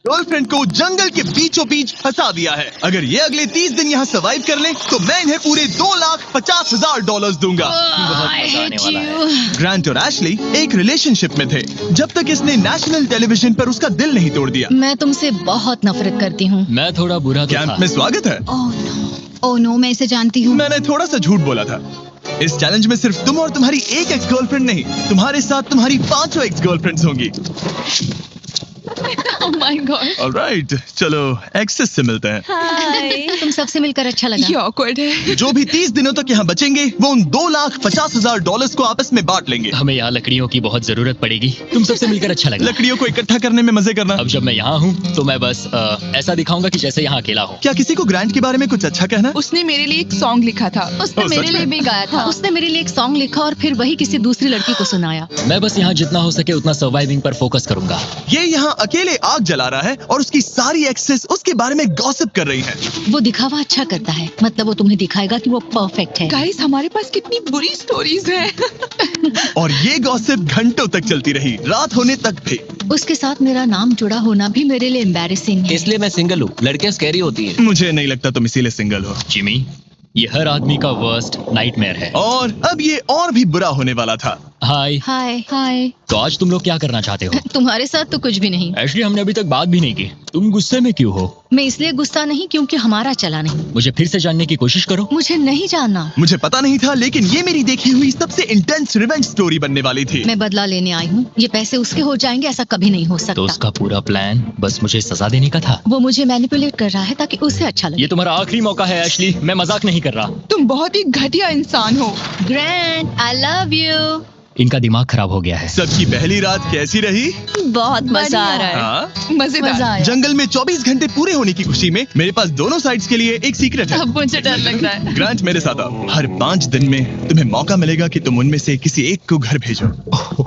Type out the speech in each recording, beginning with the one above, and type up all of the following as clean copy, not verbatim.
Girlfriend को जंगल के बीचों बीच फंसा दिया है। अगर ये अगले 30 दिन यहाँ सर्वाइव कर लें, तो मैं इन्हें पूरे $2,50,000 दूंगा। I hate you. ग्रांट और एशली एक रिलेशनशिप में थे जब तक इसने नेशनल टेलीविजन पर उसका दिल नहीं तोड़ दिया। मैं तुमसे बहुत नफरत करती हूँ। मैं थोड़ा बुरा तो कैंप था। में स्वागत है। ओह नो, मैं इसे जानती हूँ। मैंने थोड़ा सा झूठ बोला था। इस चैलेंज में सिर्फ तुम और तुम्हारी एक एक्स गर्लफ्रेंड नहीं, तुम्हारे साथ तुम्हारी 5 एक्स गर्लफ्रेंड्स होंगी। Oh my God. ऑलराइट, चलो एक्सेस से मिलते हैं। हाय। तुम सबसे मिलकर अच्छा लगा। ये awkward है। जो भी 30 दिनों तक यहाँ बचेंगे, वो उन $2,50,000 को आपस में बांट लेंगे। हमें यहाँ लकड़ियों की बहुत जरूरत पड़ेगी। तुम सबसे मिलकर अच्छा लगा। लकड़ियों को इकट्ठा करने में मजे करना। अब जब मैं यहाँ हूँ तो मैं बस ऐसा दिखाऊंगा कि जैसे यहाँ अकेला हूँ। क्या किसी को ग्रांट के बारे में कुछ अच्छा कहना है? उसने मेरे लिए एक सॉन्ग लिखा था। उसने ओह, मेरे सच लिए में? भी गाया था। उसने मेरे लिए एक सॉन्ग लिखा और फिर वही किसी दूसरी लड़की को सुनाया। मैं बस यहाँ जितना हो सके उतना सर्वाइविंग पर फोकस करूंगा। ये यहाँ अकेले आग जला रहा है और उसकी सारी एक्सेस उसके बारे में गॉसिप कर रही हैं। वो दिखावा अच्छा करता है, मतलब वो तुम्हें दिखाएगा कि वो परफेक्ट है। गाइस, हमारे पास कितनी बुरी स्टोरीज हैं। और ये गॉसिप घंटों तक चलती रही, रात होने तक भी। उसके साथ मेरा नाम जुड़ा होना भी मेरे लिए एम्बैरेसिंग है। इसलिए मैं सिंगल हूँ। लड़कियां स्कैरी होती हैं। मुझे नहीं लगता तुम इसीलिए सिंगल हो। जिमी, ये हर आदमी का वर्स्ट नाइटमेयर है। और अब ये और भी बुरा होने वाला था। हाय। हाय हाय। तो आज तुम लोग क्या करना चाहते हो? तुम्हारे साथ तो कुछ भी नहीं। एक्चुअली हमने अभी तक बात भी नहीं की। तुम गुस्से में क्यों हो? मैं इसलिए गुस्सा नहीं क्योंकि हमारा चला नहीं। मुझे फिर से जानने की कोशिश करो। मुझे नहीं जानना। मुझे पता नहीं था, लेकिन ये मेरी देखी हुई सबसे इंटेंस रिवेंज स्टोरी बनने वाली थी। मैं बदला लेने आई हूँ। ये पैसे उसके हो जाएंगे ऐसा कभी नहीं हो तो सकता। उसका पूरा प्लान बस मुझे सजा देने का था। वो मुझे मैनिपुलेट कर रहा है ताकि उसे अच्छा लगे। ये तुम्हारा आखिरी मौका है एशली, मैं मजाक नहीं कर रहा। तुम बहुत ही घटिया इंसान हो। Grand, I love you. इनका दिमाग खराब हो गया है। सबकी पहली रात कैसी रही? बहुत मजा आ रहा है। हाँ? मजेदार। मजा आया। जंगल में 24 घंटे पूरे होने की खुशी में मेरे पास दोनों साइड्स के लिए एक सीक्रेट है। अब मुझे डर लग रहा है। ग्रांट, मेरे साथ आओ। हर 5 दिन में तुम्हें मौका मिलेगा कि तुम उनमें से किसी एक को घर भेजो,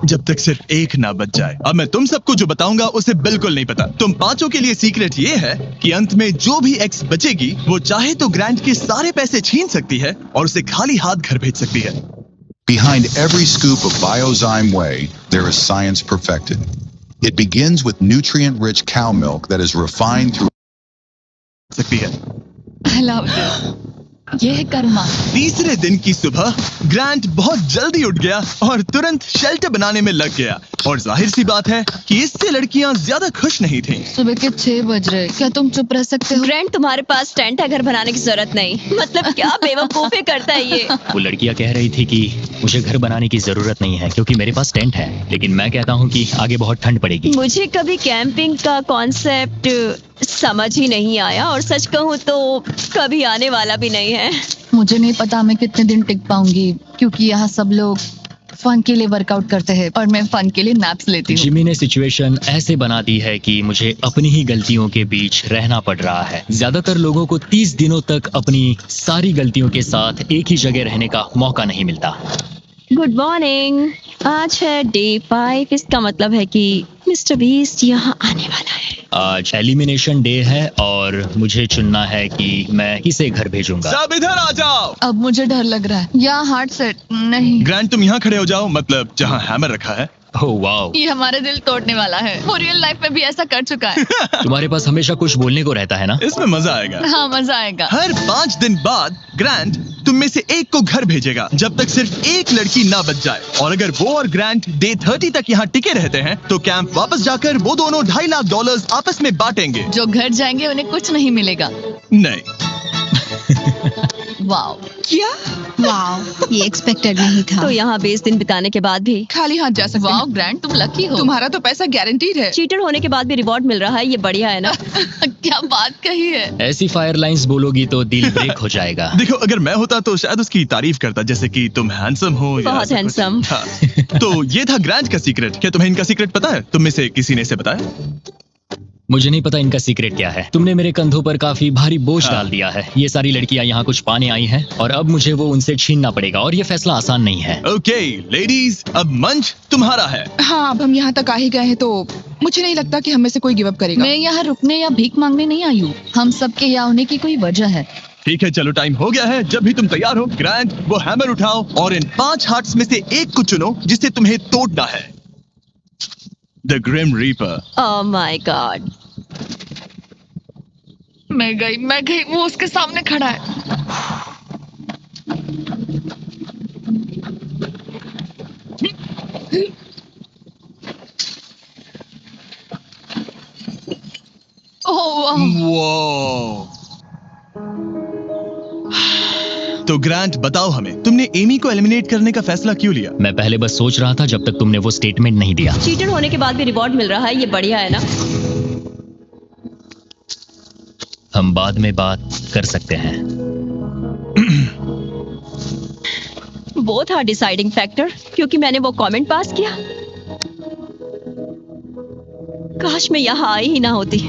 जब तक सिर्फ एक ना बच जाए। अब मैं तुम सबको जो बताऊंगा उसे बिल्कुल नहीं पता। तुम 5 के लिए सीक्रेट ये है कि अंत में जो भी एक्स बचेगी, वो चाहे तो ग्रांट के सारे पैसे छीन सकती है और उसे खाली हाथ घर भेज सकती है। Behind every scoop of Biozyme Whey, there is science perfected. It begins with nutrient-rich cow milk that is refined through सकती है। I love this. ये है कर्मा। तीसरे दिन की सुबह ग्रांट बहुत जल्दी उठ गया और तुरंत शेल्टर बनाने में लग गया। और जाहिर सी बात है कि इससे लड़कियां ज्यादा खुश नहीं थीं। सुबह के 6 बज रहे, क्या तुम चुप रह सकते हो? ग्रैंड, तुम्हारे पास टेंट है, घर बनाने की जरूरत नहीं। मतलब क्या बेवकूफी करता है ये। वो लड़कियां कह रही थी कि मुझे घर बनाने की जरूरत नहीं है क्योंकि मेरे पास टेंट है, लेकिन मैं कहता हूँ कि आगे बहुत ठंड पड़ेगी। मुझे कभी कैंपिंग का कॉन्सेप्ट समझ ही नहीं आया और सच कहूँ तो कभी आने वाला भी नहीं है। मुझे नहीं पता मैं कितने दिन टिक पाऊंगी, क्योंकि यहाँ सब लोग फन के लिए वर्कआउट करते हैं और मैं फन के लिए नैप्स लेती हूँ। जिमी ने सिचुएशन ऐसे बना दी है कि मुझे अपनी ही गलतियों के बीच रहना पड़ रहा है। ज्यादातर लोगों को 30 दिनों तक अपनी सारी गलतियों के साथ एक ही जगह रहने का मौका नहीं मिलता। Good morning. आज है डे 5। इसका मतलब है कि मिस्टर बीस्ट यहाँ आने वाला है। आज एलिमिनेशन डे है और मुझे चुनना है कि मैं किसे घर भेजूंगा। सब इधर आ जाओ। अब मुझे डर लग रहा है। यहाँ हार्ट सेट नहीं। ग्रांट, तुम यहाँ खड़े हो जाओ, मतलब जहाँ हैमर रखा है। ओह वाओ, ये हमारे दिल तोड़ने वाला है। वो रियल लाइफ में भी ऐसा कर चुका है। तुम्हारे पास हमेशा कुछ बोलने को रहता है ना। इसमें मजा आएगा। हाँ, मजा आएगा। हर 5 दिन बाद ग्रांट तुम में से एक को घर भेजेगा, जब तक सिर्फ एक लड़की ना बच जाए। और अगर वो और ग्रांट डे 30 तक यहाँ टिके रहते हैं, तो कैंप वापस जाकर वो दोनों $2.5 लाख आपस में बांटेंगे। जो घर जाएंगे उन्हें कुछ नहीं मिलेगा। नहीं। वाओ, क्या? वाओ, ये एक्सपेक्टेड नहीं था। तो यहाँ 20 दिन बिताने के बाद भी खाली हाथ जा सकते वाओ हैं। ग्रैंड, तुम लकी हो। तुम्हारा तो पैसा गारंटीड है। चीटर होने के बाद भी रिवॉर्ड मिल रहा है, ये बढ़िया है ना। क्या बात कही है। ऐसी फायर लाइंस बोलोगी तो दिल ब्रेक हो जाएगा। देखो, अगर मैं होता तो शायद उसकी तारीफ करता, जैसे कि तुम हैंडसम हो या बहुत ऐसा कुछ। handsome। हाँ। तो ये था ग्रांट का सीक्रेट। क्या तुम्हें इनका सीक्रेट पता है? तुम में से किसी ने इसे बताया? मुझे नहीं पता इनका सीक्रेट क्या है। तुमने मेरे कंधों पर काफी भारी बोझ हाँ। डाल दिया है। ये सारी लड़कियां यहाँ कुछ पाने आई हैं और अब मुझे वो उनसे छीनना पड़ेगा और ये फैसला आसान नहीं है। ओके लेडीज, अब मंच तुम्हारा है। हाँ, अब हम यहाँ तक आ ही गए हैं तो मुझे नहीं लगता कि हम में से कोई गिव अप करेगा। मैं यहाँ रुकने या भीख मांगने नहीं आई हूँ। हम सबके यहाँ होने की कोई वजह है। ठीक है, चलो टाइम हो गया है। जब भी तुम तैयार हो ग्रांट, वो हैमर उठाओ और इन 5 हार्ट्स में से एक को चुनो जिसे तुम्हें तोड़ना है। The grim reaper. Oh my god. मैं गई, वो उसके सामने खड़ा है। ओह वाह। तो ग्रांट बताओ हमें, तुमने एमी को एलिमिनेट करने का फैसला क्यों लिया? मैं पहले बस सोच रहा था जब तक तुमने वो स्टेटमेंट नहीं दिया। चीटर होने के बाद भी रिवॉर्ड मिल रहा है, ये बढ़िया है ना? हम बाद में बात कर सकते हैं। वो था डिसाइडिंग फैक्टर, क्योंकि मैंने वो कमेंट पास किया। काश मैं यहाँ आई ही ना होती।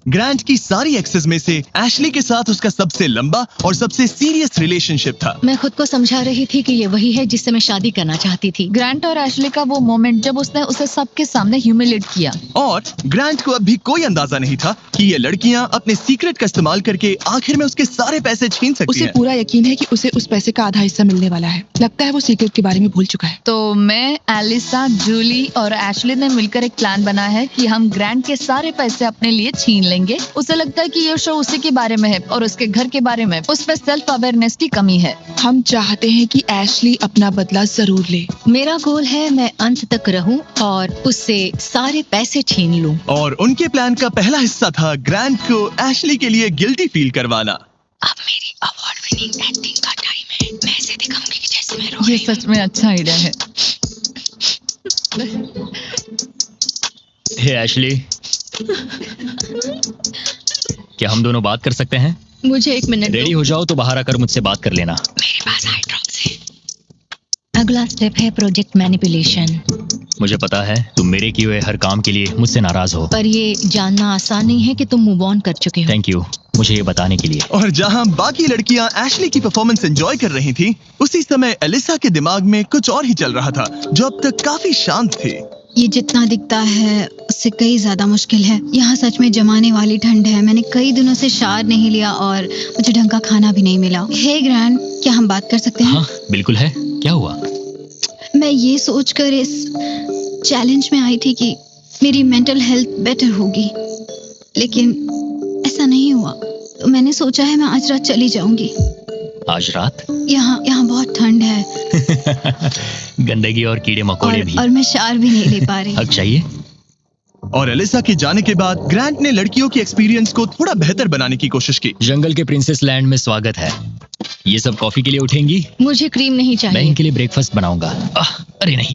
ग्रांट की सारी एक्सेस में से एशली के साथ उसका सबसे लंबा और सबसे सीरियस रिलेशनशिप था। मैं खुद को समझा रही थी कि ये वही है जिससे मैं शादी करना चाहती थी। ग्रांट और एशली का वो मोमेंट जब उसने उसे सबके सामने ह्यूमिलेट किया। और ग्रांट को अब भी कोई अंदाजा नहीं था कि ये लड़कियां अपने सीक्रेट का इस्तेमाल करके आखिर में उसके सारे पैसे छीन सकती उसे हैं। पूरा यकीन है कि उसे उस पैसे का आधा हिस्सा मिलने वाला है। लगता है वो सीक्रेट के बारे में भूल चुका है। तो मैं, एलिसा, जूली और एशली ने मिलकर एक प्लान बना है कि हम ग्रांट के सारे पैसे अपने लिए छीन लेंगे। उसे लगता है कि ये शो उसी के बारे में है और उसके घर के बारे में। उसमें सेल्फ अवेयरनेस की कमी है। हम चाहते हैं कि एशली अपना बदला जरूर ले। मेरा गोल है मैं अंत तक रहूं और उससे सारे पैसे छीन लूं। और उनके प्लान का पहला हिस्सा था ग्रांट को एशली के लिए गिल्टी फील करवाना। अब मेरी अवार्ड विनिंग एक्टिंग का टाइम है। मैं ऐसे दिखाऊंगी कि जैसे मैं रो ये रही हूं। सच में अच्छा आइडिया है। हे एशली, क्या हम दोनों बात कर सकते हैं? मुझे एक मिनट दो। रेडी हो जाओ तो बाहर आकर मुझसे बात कर लेना। मेरे पास आई ड्रॉप्स है। अगला स्टेप है प्रोजेक्ट मैनिपुलेशन। मुझे पता है तुम मेरे किए हुए हर काम के लिए मुझसे नाराज हो। पर ये जानना आसान नहीं है कि तुम मूव ऑन कर चुके हो। थैंक यू मुझे ये बताने के लिए। और जहां बाकी लड़कियां एशली की परफॉर्मेंस एंजॉय कर रही थी, उसी समय एलिसा के दिमाग में कुछ और ही चल रहा था, जो अब तक काफी शांत थी। ये जितना दिखता है उससे कई ज्यादा मुश्किल है। यहाँ सच में जमाने वाली ठंड है। मैंने कई दिनों से शार नहीं लिया और मुझे ढंग का खाना भी नहीं मिला। हे ग्रैंड, क्या हम बात कर सकते हैं? हाँ बिल्कुल है। क्या हुआ? मैं ये सोचकर इस चैलेंज में आई थी कि मेरी मेंटल हेल्थ बेटर होगी, लेकिन ऐसा नहीं हुआ। तो मैंने सोचा है मैं आज रात चली जाऊंगी। आज रात? यहाँ बहुत ठंड है गंदगी और कीड़े मकोड़े भी। और मैं शार भी नहीं ले पा रही। हक चाहिए। और एलिसा के जाने के बाद ग्रांट ने लड़कियों की एक्सपीरियंस को थोड़ा बेहतर बनाने की कोशिश की। जंगल के प्रिंसेस लैंड में स्वागत है। ये सब कॉफी के लिए उठेंगी? मुझे क्रीम नहीं मैं चाहिए। इनके लिए ब्रेकफास्ट बनाऊंगा। अरे नहीं।